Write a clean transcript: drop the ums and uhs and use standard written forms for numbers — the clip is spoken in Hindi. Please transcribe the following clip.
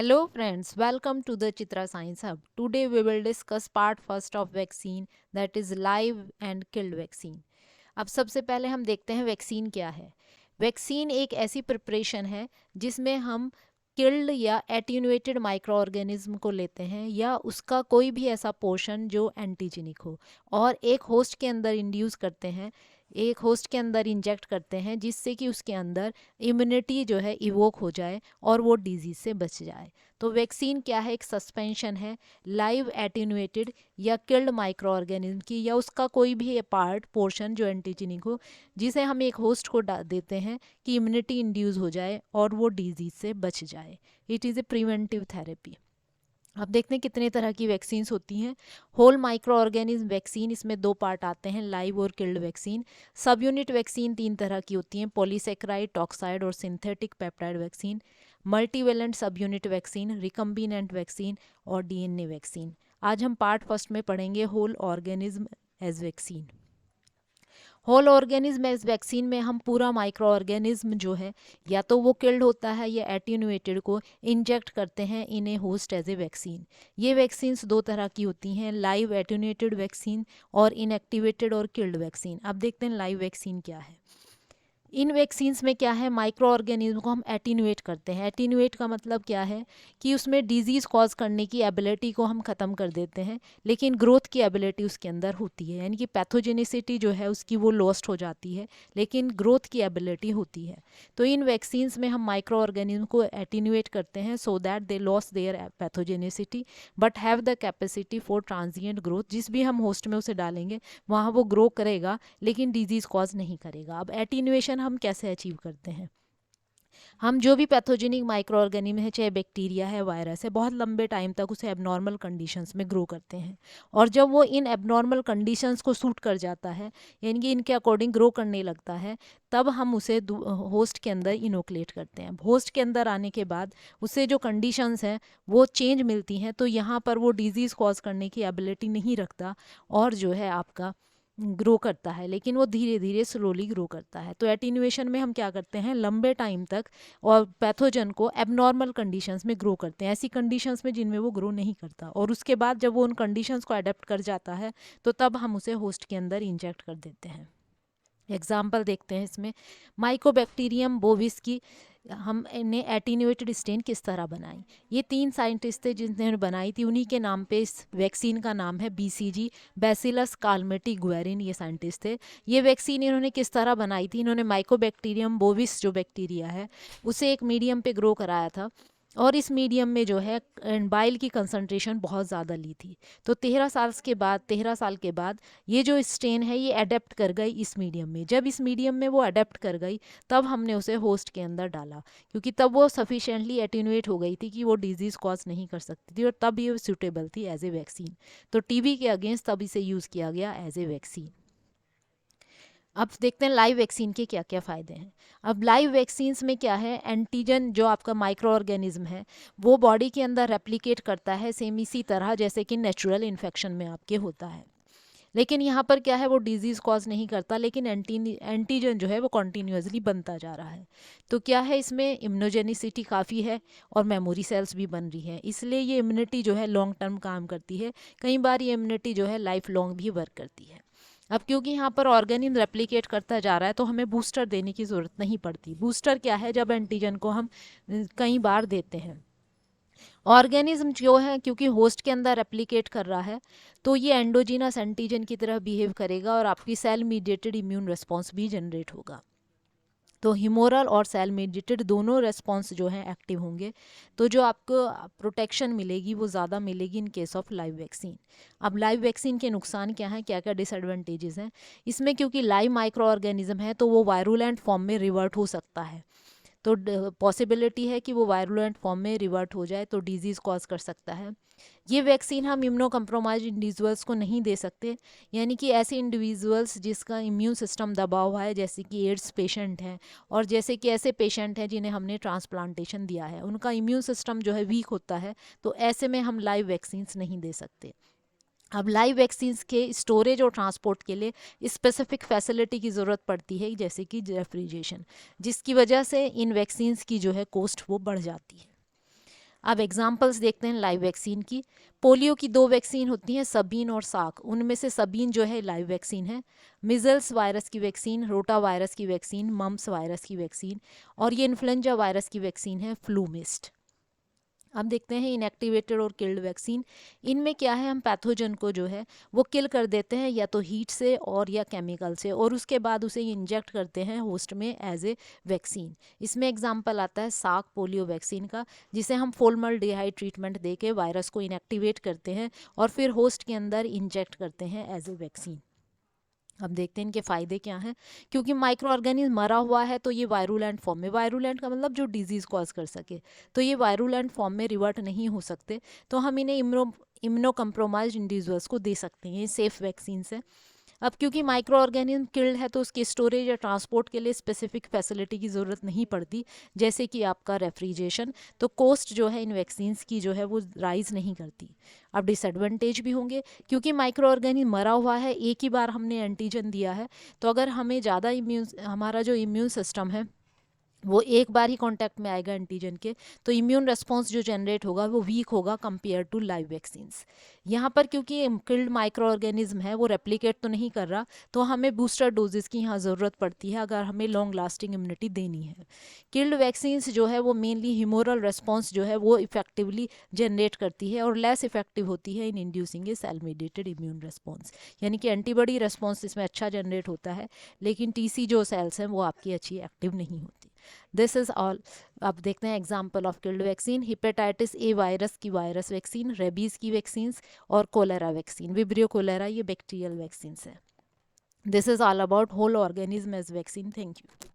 Hello friends, welcome to the Chitra Science Hub. Today we will discuss part first of vaccine, that is live and killed vaccine. अब सबसे पहले हम देखते हैं वैक्सीन क्या है। वैक्सीन एक ऐसी प्रिपरेशन है जिसमें हम किल्ड या एटीन्यूएटेड माइक्रो ऑर्गेनिज्म को लेते हैं या उसका कोई भी ऐसा पोर्शन जो एंटीजेनिक हो और एक होस्ट के अंदर इंड्यूस करते हैं, एक होस्ट के अंदर इंजेक्ट करते हैं जिससे कि उसके अंदर इम्यूनिटी जो है इवोक हो जाए और वो डिजीज़ से बच जाए। तो वैक्सीन क्या है? एक सस्पेंशन है लाइव एटीन्यूएटेड या किल्ड माइक्रो ऑर्गेनिज्म की या उसका कोई भी पार्ट पोर्शन जो एंटीजेनिक हो, जिसे हम एक होस्ट को देते हैं कि इम्यूनिटी इंड्यूस हो जाए और वो डिजीज़ से बच जाए। It is a preventive therapy. अब देखते हैं कितने तरह की वैक्सीन्स होती हैं। होल माइक्रो ऑर्गेनिज्म वैक्सीन, इसमें दो पार्ट आते हैं, लाइव और killed vaccine. Subunit vaccine तीन तरह की होती हैं, पॉलीसेक्राइड, टॉक्साइड और synthetic peptide vaccine. Multivalent subunit vaccine, recombinant vaccine और डीएनए वैक्सीन। आज हम पार्ट फर्स्ट में पढ़ेंगे whole organism as vaccine. Whole organism as vaccine में हम पूरा माइक्रो ऑर्गेनिज्म जो है या तो वो किल्ड होता है या एटीन्यूएटेड को इंजेक्ट करते हैं इन ए होस्ट एज ए वैक्सीन। ये वैक्सीन्स दो तरह की होती हैं, लाइव एटीन्यूएटेड वैक्सीन और इनएक्टिवेटेड और किल्ड वैक्सीन। अब देखते हैं लाइव वैक्सीन क्या है। इन वैक्सीन्स में क्या है, माइक्रो ऑर्गेनिज्म को हम एटीन्यूएट करते हैं। एटीन्यूएट का मतलब क्या है कि उसमें डिजीज़ कॉज करने की एबिलिटी को हम ख़त्म कर देते हैं, लेकिन ग्रोथ की एबिलिटी उसके अंदर होती है, यानी कि पैथोजेनिसिटी जो है उसकी वो लॉस्ट हो जाती है, लेकिन ग्रोथ की एबिलिटी होती है। तो इन वैक्सीन्स में हम माइक्रो ऑर्गेनिज्म को एटीन्यूएट करते हैं so that they lose their pathogenicity but have the capacity for transient growth. जिस भी हम होस्ट में उसे डालेंगे वहाँ वो ग्रो करेगा लेकिन डिजीज़ कॉज नहीं करेगा। अब एटीन्यूएशन हम कैसे अचीव करते हैं? हम जो भी पैथोजेनिक माइक्रो ऑर्गेनिज्म है, चाहे बैक्टीरिया है, वायरस है, बहुत लंबे टाइम तक उसे एबनॉर्मल कंडीशंस में ग्रो करते हैं और जब वो इन एबनॉर्मल कंडीशंस को सूट कर जाता है, यानी कि इनके अकॉर्डिंग ग्रो करने लगता है, तब हम उसे होस्ट के अंदर इनोकुलेट करते हैं। होस्ट के अंदर आने के बाद उसे जो कंडीशंस हैं वो चेंज मिलती हैं, तो यहाँ पर वो डिजीज़ कॉज करने की एबिलिटी नहीं रखता और जो है आपका ग्रो करता है, लेकिन वो धीरे धीरे स्लोली ग्रो करता है। तो एटीन्यूएशन में हम क्या करते हैं, लंबे टाइम तक और पैथोजन को एबनॉर्मल कंडीशंस में ग्रो करते हैं, ऐसी कंडीशंस में जिनमें वो ग्रो नहीं करता, और उसके बाद जब वो उन कंडीशंस को अडेप्ट कर जाता है तो तब हम उसे होस्ट के अंदर इंजेक्ट कर देते हैं। एग्जाम्पल देखते हैं इसमें, माइकोबैक्टीरियम बोविस की हमने एटीन्यूएटेड स्ट्रेन किस तरह बनाई। ये तीन साइंटिस्ट थे जिन्होंने बनाई थी, उन्हीं के नाम पे इस वैक्सीन का नाम है बीसीजी, बैसिलस काल्मेटी गुएरिन। ये साइंटिस्ट थे। ये वैक्सीन इन्होंने किस तरह बनाई थी, इन्होंने माइकोबैक्टीरियम बोविस जो बैक्टीरिया है उसे एक मीडियम पे ग्रो कराया था और इस मीडियम में जो है बाइल की कंसंट्रेशन बहुत ज़्यादा ली थी। तो 13 साल के बाद ये जो स्ट्रेन है ये अडेप्ट कर गई इस मीडियम में। जब इस मीडियम में वो अडेप्ट कर गई तब हमने उसे होस्ट के अंदर डाला, क्योंकि तब वो सफिशेंटली एटीन्यूएट हो गई थी कि वो डिजीज़ कॉज नहीं कर सकती थी और तब ये सूटेबल थी एज ए वैक्सीन। तो टीबी के अगेंस्ट तब इसे यूज़ किया गया एज ए वैक्सीन। अब देखते हैं लाइव वैक्सीन के क्या क्या फ़ायदे हैं। अब लाइव वैक्सीन्स में क्या है, एंटीजन जो आपका माइक्रो ऑर्गेनिज्म है वो बॉडी के अंदर रेप्लिकेट करता है सेम इसी तरह जैसे कि नेचुरल इन्फेक्शन में आपके होता है, लेकिन यहाँ पर क्या है, वो डिजीज़ कॉज नहीं करता, लेकिन एंटीजन जो है वो कॉन्टीन्यूसली बनता जा रहा है। तो क्या है, इसमें इम्यूनोजेनिसिटी काफ़ी है और मेमोरी सेल्स भी बन रही है, इसलिए ये इम्यूनिटी जो है लॉन्ग टर्म काम करती है। कई बार ये इम्यूनिटी जो है लाइफ लॉन्ग भी वर्क करती है। अब क्योंकि यहाँ पर ऑर्गेनिज्म रेप्लिकेट करता जा रहा है तो हमें बूस्टर देने की ज़रूरत नहीं पड़ती। बूस्टर क्या है, जब एंटीजन को हम कई बार देते हैं। ऑर्गेनिज्म जो है क्योंकि होस्ट के अंदर रेप्लिकेट कर रहा है तो ये एंडोजीनस एंटीजन की तरह बिहेव करेगा और आपकी सेल मीडिएटेड इम्यून रिस्पॉन्स भी जनरेट होगा। तो ह्यूमोरल और सेल मीडिएटेड दोनों रेस्पॉन्स जो हैं एक्टिव होंगे, तो जो आपको प्रोटेक्शन मिलेगी वो ज़्यादा मिलेगी in case of live vaccine. अब लाइव वैक्सीन के नुकसान क्या हैं, क्या क्या डिसएडवांटेजेस हैं इसमें, क्योंकि लाइव माइक्रो ऑर्गेनिज्म है तो वो वायरुलेंट फॉर्म में रिवर्ट हो सकता है। तो पॉसिबिलिटी है कि वो वायरुलेंट फॉर्म में रिवर्ट हो जाए तो डिजीज़ कॉज कर सकता है। ये वैक्सीन हम इम्यूनो कम्प्रोमाइज इंडिविजुअल्स को नहीं दे सकते, यानी कि ऐसे इंडिविजुअल्स जिसका इम्यून सिस्टम दबा हुआ है, जैसे कि एड्स पेशेंट हैं और जैसे कि ऐसे पेशेंट हैं जिन्हें हमने ट्रांसप्लांटेशन दिया है, उनका इम्यून सिस्टम जो है वीक होता है, तो ऐसे में हम लाइव वैक्सीन्स नहीं दे सकते। अब लाइव वैक्सीन्स के स्टोरेज और ट्रांसपोर्ट के लिए स्पेसिफिक फैसिलिटी की ज़रूरत पड़ती है, जैसे कि रेफ्रिजरेशन, जिसकी वजह से इन वैक्सीन्स की जो है कॉस्ट वो बढ़ जाती है। अब एग्जाम्पल्स देखते हैं लाइव वैक्सीन की। पोलियो की 2 वैक्सीन होती हैं, सबीन और साक। उनमें से सबीन जो है लाइव वैक्सीन है। मिजल्स वायरस की वैक्सीन, रोटा वायरस की वैक्सीन, मम्प्स वायरस की वैक्सीन, और ये इन्फ्लुएंजा वायरस की वैक्सीन है फ्लूमिस्ट। अब देखते हैं इनएक्टिवेटेड और किल्ड वैक्सीन। इनमें क्या है, हम पैथोजन को जो है वो किल कर देते हैं या तो हीट से और या केमिकल से, और उसके बाद उसे इंजेक्ट करते हैं होस्ट में एज ए वैक्सीन। इसमें एग्जांपल आता है साक पोलियो वैक्सीन का, जिसे हम फॉर्मल्डिहाइड ट्रीटमेंट दे के वायरस को इनएक्टिवेट करते हैं और फिर होस्ट के अंदर इंजेक्ट करते हैं एज ए वैक्सीन। अब देखते हैं इनके फ़ायदे क्या हैं। क्योंकि माइक्रो ऑर्गेनिज्म मरा हुआ है तो ये वायरुलेंट फॉर्म में, वायरुलेंट का मतलब जो डिजीज़ कॉज कर सके, तो ये वायरुलेंट फॉर्म में रिवर्ट नहीं हो सकते, तो हम इन्हें इम्यूनो कम्प्रोमाइज इंडिविजुअल्स को दे सकते हैं। ये सेफ़ वैक्सीन है। अब क्योंकि माइक्रो ऑर्गेनिज्म किल्ड है तो उसकी स्टोरेज या ट्रांसपोर्ट के लिए स्पेसिफिक फैसिलिटी की ज़रूरत नहीं पड़ती, जैसे कि आपका रेफ्रिजरेशन। तो कॉस्ट जो है इन वैक्सीन्स की जो है वो राइज नहीं करती। अब डिसएडवांटेज भी होंगे, क्योंकि माइक्रो ऑर्गेनिज्म मरा हुआ है, एक ही बार हमने एंटीजन दिया है, तो अगर हमें ज़्यादा हमारा जो इम्यून सिस्टम है वो एक बार ही कांटेक्ट में आएगा एंटीजन के, तो इम्यून रिस्पॉन्स जो जनरेट होगा वो वीक होगा कंपेयर टू लाइव वैक्सीन्स। यहाँ पर क्योंकि किल्ड माइक्रो ऑर्गेनिज्म है वो रेप्लिकेट तो नहीं कर रहा, तो हमें बूस्टर डोजेस की यहाँ ज़रूरत पड़ती है अगर हमें लॉन्ग लास्टिंग इम्यूनिटी देनी है। किल्ड वैक्सीन्स जो है वो मेनली ह्यूमोरल रिस्पॉन्स जो है वो इफेक्टिवली जनरेट करती है और लेस इफेक्टिव होती है इन इंड्यूसिंग ए सेल मेडिएटेड इम्यून रिस्पॉन्स, यानी कि एंटीबॉडी रिस्पॉन्स इसमें अच्छा जनरेट होता है, लेकिन टीसी जो सेल्स हैं वो आपकी अच्छी एक्टिव नहीं होती। This is all. अब देखते हैं example of killed vaccine. Hepatitis A virus की वायरस वैक्सीन, रेबीज़ की वैक्सीन और कोलेरा वैक्सीन। विब्रियो कोलेरा ये बैक्टीरियल वैक्सीन है। This is all about whole organism as vaccine. Thank you.